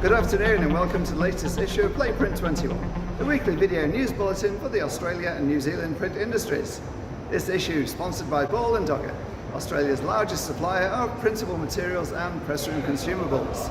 Good afternoon and welcome to the latest issue of Print21, the weekly video news bulletin for the Australia and New Zealand print industries. This issue is sponsored by Ball & Dogger, Australia's largest supplier of printable materials and press room consumables.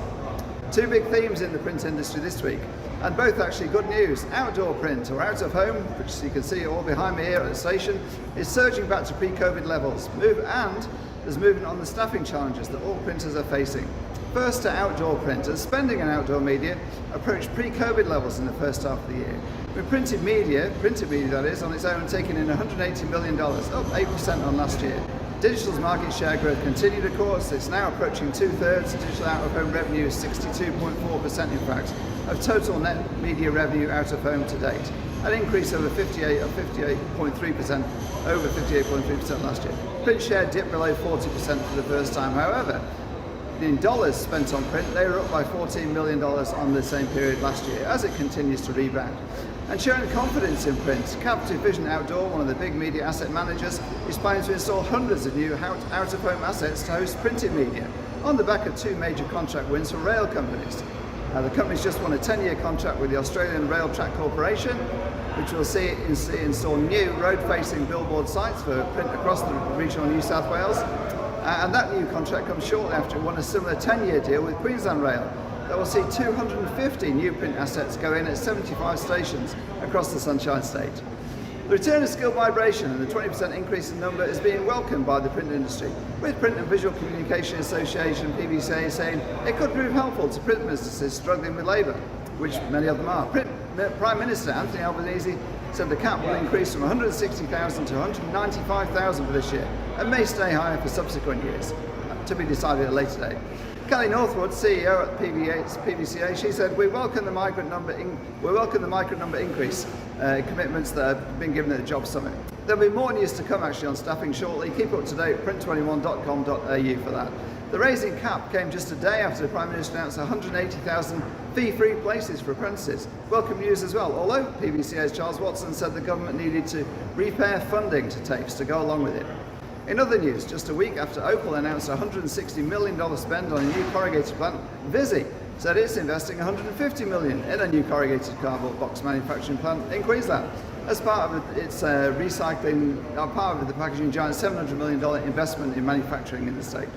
Two big themes in the print industry this week, and both actually good news. Outdoor print, or out of home, which you can see all behind me here at the station, is surging back to pre-COVID levels. And there's movement on the staffing challenges that all printers are facing. First to outdoor printers, spending on outdoor media approached pre-COVID levels in the first half of the year. With printed media that is, on its own taking in $180 million, up 8% on last year. Digital's market share growth continued, of course. It's now approaching 2/3. Digital out-of-home revenue is 62.4% in fact of total net media revenue out of home to date, an increase over 58.3% over 58.3% last year. Print share dipped below 40% for the first time, however. In dollars spent on print, they were up by $14 million on the same period last year as it continues to rebound. And showing confidence in print, Captive Vision Outdoor, one of the big media asset managers, is planning to install hundreds of new out-of-home assets to host printed media on the back of two major contract wins for rail companies. The company's just won a 10-year contract with the Australian Rail Track Corporation, which will see it install new road-facing billboard sites for print across the regional New South Wales. And that new contract comes shortly after it won a similar 10-year deal with Queensland Rail that will see 250 new print assets go in at 75 stations across the Sunshine State. The return of skilled vibration and the 20% increase in number is being welcomed by the print industry, with Print and Visual Communication Association, PVCA, saying it could prove helpful to print businesses struggling with labour, which many of them are. Prime Minister Anthony Albanese said the cap will increase from 160,000 to 195,000 for this year and may stay higher for subsequent years, to be decided at a later date. Kelly Northwood, CEO at PVCA, she said, we welcome the migrant number increase commitments that have been given at the Job Summit. There'll be more news to come actually on staffing shortly. Keep up to date at print21.com.au for that. The raising cap came just a day after the Prime Minister announced 180,000 fee-free places for apprentices. Welcome news as well, although PVCA's Charles Watson said the government needed to repair funding to TAFEs to go along with it. In other news, just a week after Opal announced a $160 million spend on a new corrugated plant, Visy said it's investing $150 million in a new corrugated cardboard box manufacturing plant in Queensland as part of its part of the packaging giant's $700 million investment in manufacturing in the state.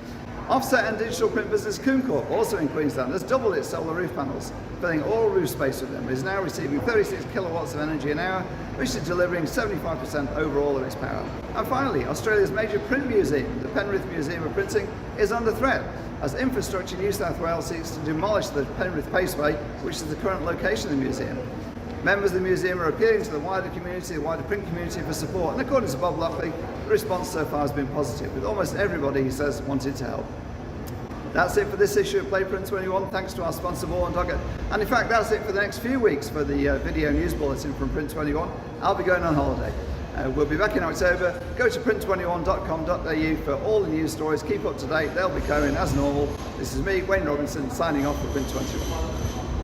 Offset and digital print business Coon Corp, also in Queensland, has doubled its solar roof panels, filling all roof space with them. It is now receiving 36 kilowatts of energy an hour, which is delivering 75% overall of its power. And finally, Australia's major print museum, the Penrith Museum of Printing, is under threat as Infrastructure New South Wales seeks to demolish the Penrith Paceway, which is the current location of the museum. Members of the museum are appealing to the wider community, the wider print community for support, and according to Bob Lockley, the response so far has been positive, with almost everybody, he says, wanting to help. That's it for this issue of Print21. Thanks to our sponsor Ball & Dogger. And in fact, that's it for the next few weeks for the video news bulletin from Print21. I'll be going on holiday. We'll be back in October. Go to print21.com.au for all the news stories. Keep up to date. They'll be going as normal. This is me, Wayne Robinson, signing off for Print21.